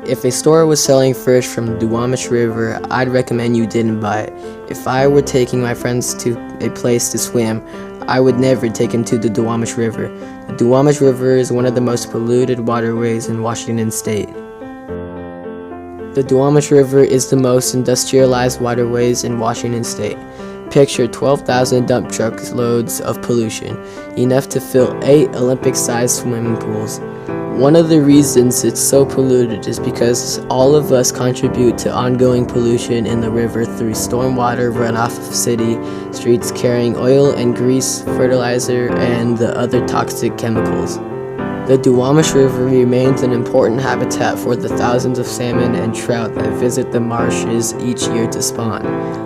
If a store was selling fish from the Duwamish River, I'd recommend you didn't buy it. If I were taking my friends to a place to swim, I would never take them to the Duwamish River. The Duwamish River is one of the most polluted waterways in Washington State. The Duwamish River is the most industrialized waterways in Washington State. Picture 12,000 dump truck loads of pollution, enough to fill 8 Olympic-sized swimming pools. One of the reasons it's so polluted is because all of us contribute to ongoing pollution in the river through stormwater runoff of city streets carrying oil and grease, fertilizer, and the other toxic chemicals. The Duwamish River remains an important habitat for the thousands of salmon and trout that visit the marshes each year to spawn.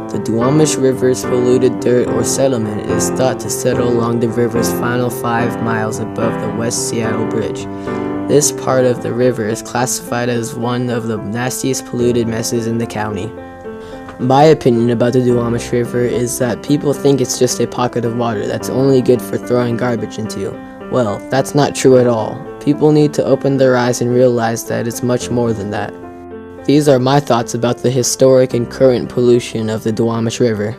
The Duwamish River's polluted dirt or settlement is thought to settle along the river's final 5 miles above the West Seattle Bridge. This part of the river is classified as one of the nastiest polluted messes in the county. My opinion about the Duwamish River is that people think it's just a pocket of water that's only good for throwing garbage into. Well, that's not true at all. People need to open their eyes and realize that it's much more than that. These are my thoughts about the historic and current pollution of the Duwamish River.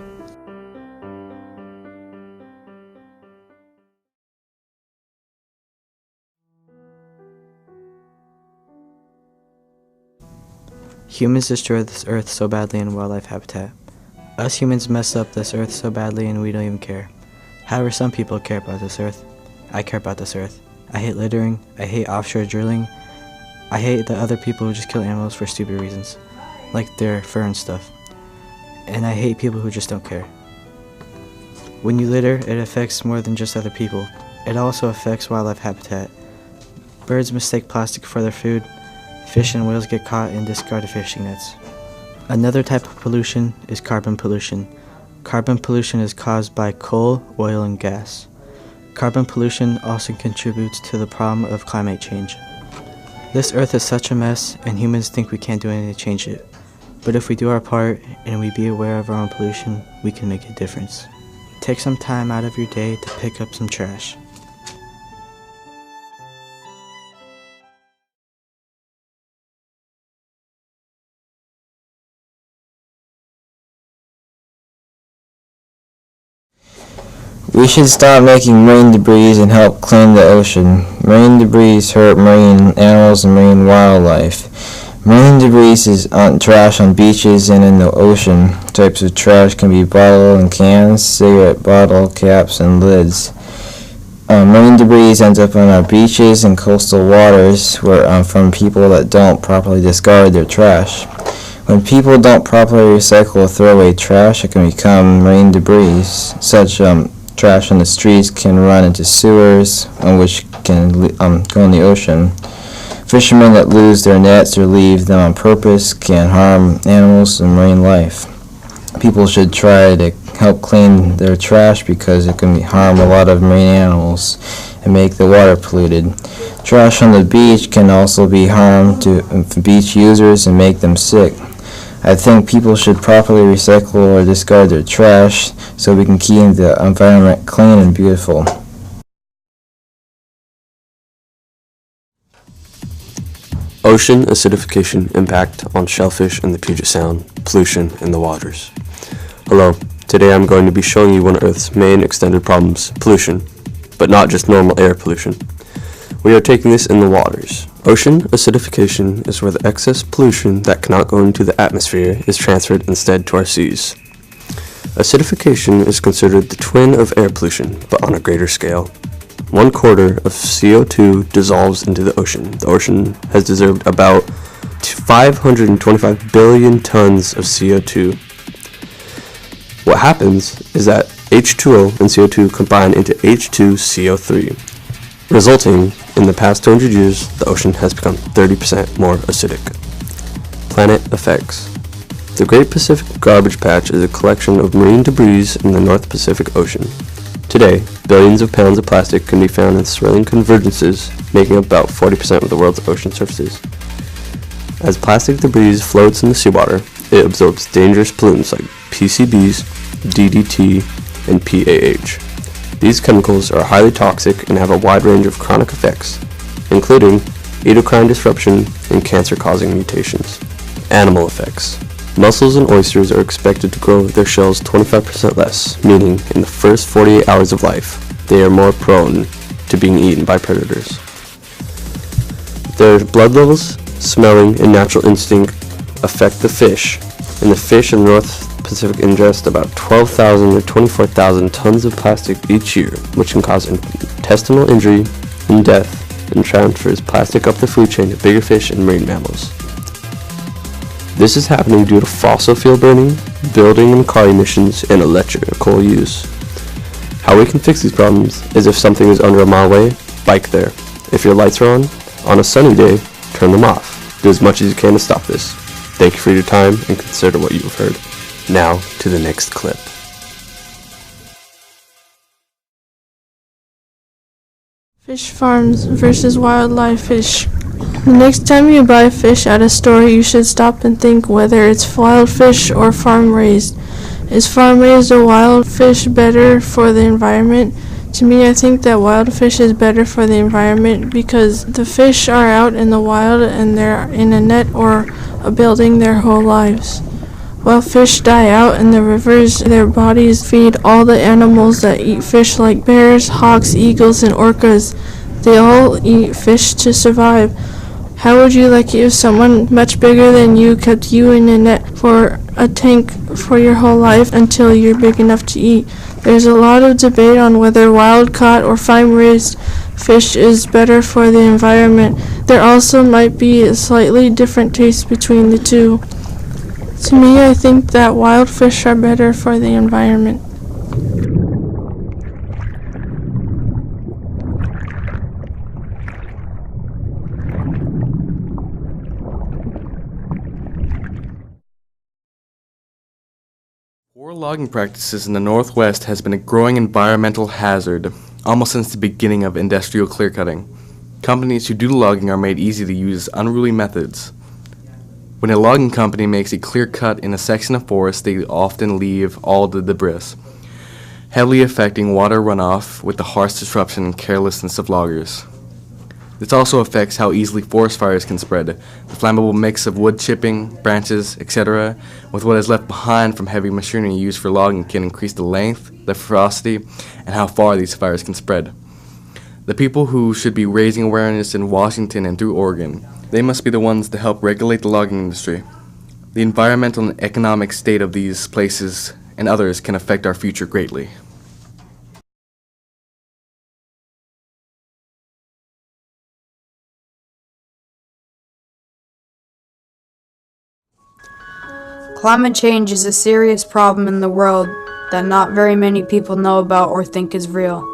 Humans destroy this earth so badly in wildlife habitat. Us humans mess up this earth so badly and we don't even care. However, some people care about this earth. I care about this earth. I hate littering. I hate offshore drilling. I hate the other people who just kill animals for stupid reasons, like their fur and stuff. And I hate people who just don't care. When you litter, it affects more than just other people. It also affects wildlife habitat. Birds mistake plastic for their food. Fish and whales get caught in discarded fishing nets. Another type of pollution is carbon pollution. Carbon pollution is caused by coal, oil, and gas. Carbon pollution also contributes to the problem of climate change. This earth is such a mess, and humans think we can't do anything to change it. But if we do our part, and we be aware of our own pollution, we can make a difference. Take some time out of your day to pick up some trash. We should stop making marine debris and help clean the ocean. Marine debris hurt marine animals and marine wildlife. Marine debris is trash on beaches and in the ocean. Types of trash can be bottle and cans, cigarette bottle caps, and lids. Marine debris ends up on our beaches and coastal waters from people that don't properly discard their trash. When people don't properly recycle or throw away trash, it can become marine debris. Such trash on the streets can run into sewers, which can go in the ocean. Fishermen that lose their nets or leave them on purpose can harm animals and marine life. People should try to help clean their trash because it can harm a lot of marine animals and make the water polluted. Trash on the beach can also be harm to beach users and make them sick. I think people should properly recycle or discard their trash so we can keep the environment clean and beautiful. Ocean acidification impact on shellfish in the Puget Sound, pollution in the waters. Hello, today I'm going to be showing you one of Earth's main extended problems, pollution, but not just normal air pollution. We are taking this in the waters. Ocean acidification is where the excess pollution that cannot go into the atmosphere is transferred instead to our seas. Acidification is considered the twin of air pollution, but on a greater scale. 1/4 of CO2 dissolves into the ocean. The ocean has dissolved about 525 billion tons of CO2. What happens is that H2O and CO2 combine into H2CO3, resulting in the past 200 years, the ocean has become 30% more acidic. Planet effects. The Great Pacific Garbage Patch is a collection of marine debris in the North Pacific Ocean. Today, billions of pounds of plastic can be found in swirling convergences, making up about 40% of the world's ocean surfaces. As plastic debris floats in the seawater, it absorbs dangerous pollutants like PCBs, DDT, and PAH. These chemicals are highly toxic and have a wide range of chronic effects, including endocrine disruption, and cancer-causing mutations. Animal effects. Mussels and oysters are expected to grow their shells 25% less, meaning in the first 48 hours of life, they are more prone to being eaten by predators. Their blood levels, smelling, and natural instinct affect the fish, and the fish in the North Pacific ingest about 12,000 to 24,000 tons of plastic each year, which can cause intestinal injury and death, and transfers plastic up the food chain to bigger fish and marine mammals. This is happening due to fossil fuel burning, building and car emissions, and electrical use. How we can fix these problems is if something is under a mile away, bike there. If your lights are on a sunny day, turn them off. Do as much as you can to stop this. Thank you for your time and consider what you have heard. Now to the next clip. Fish farms versus wildlife fish. The next time you buy fish at a store, you should stop and think whether it's wild fish or farm raised. Is farm raised or wild fish better for the environment? To me, I think that wild fish is better for the environment because the fish are out in the wild and they're in a net or a building their whole lives. While fish die out in the rivers, their bodies feed all the animals that eat fish like bears, hawks, eagles, and orcas. They all eat fish to survive. How would you like it if someone much bigger than you kept you in a net for a tank for your whole life until you're big enough to eat? There's a lot of debate on whether wild-caught or farm-raised fish is better for the environment. There also might be a slightly different taste between the two. To me, I think that wild fish are better for the environment. Poor logging practices in the Northwest has been a growing environmental hazard almost since the beginning of industrial clearcutting. Companies who do logging are made easy to use unruly methods. When a logging company makes a clear cut in a section of forest, they often leave all the debris, heavily affecting water runoff with the harsh disruption and carelessness of loggers. This also affects how easily forest fires can spread. The flammable mix of wood chipping, branches, etc., with what is left behind from heavy machinery used for logging can increase the length, the ferocity, and how far these fires can spread. The people who should be raising awareness in Washington and through Oregon, they must be the ones to help regulate the logging industry. The environmental and economic state of these places and others can affect our future greatly. Climate change is a serious problem in the world that not very many people know about or think is real.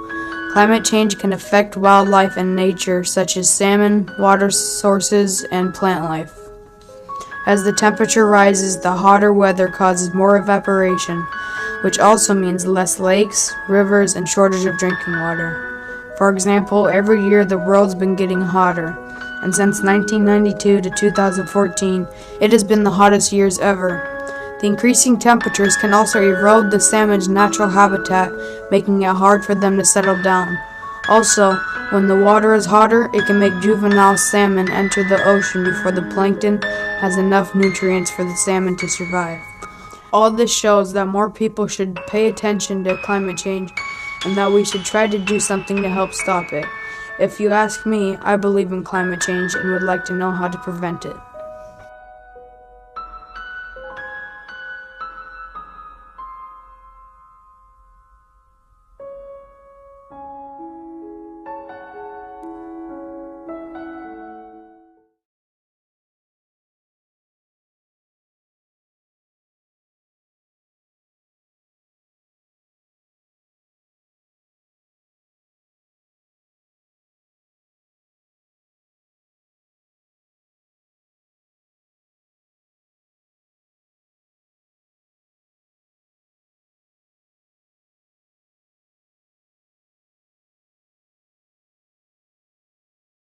Climate change can affect wildlife and nature such as salmon, water sources, and plant life. As the temperature rises, the hotter weather causes more evaporation, which also means less lakes, rivers, and shortage of drinking water. For example, every year the world's been getting hotter, and since 1992 to 2014, it has been the hottest years ever. The increasing temperatures can also erode the salmon's natural habitat, making it hard for them to settle down. Also, when the water is hotter, it can make juvenile salmon enter the ocean before the plankton has enough nutrients for the salmon to survive. All this shows that more people should pay attention to climate change and that we should try to do something to help stop it. If you ask me, I believe in climate change and would like to know how to prevent it.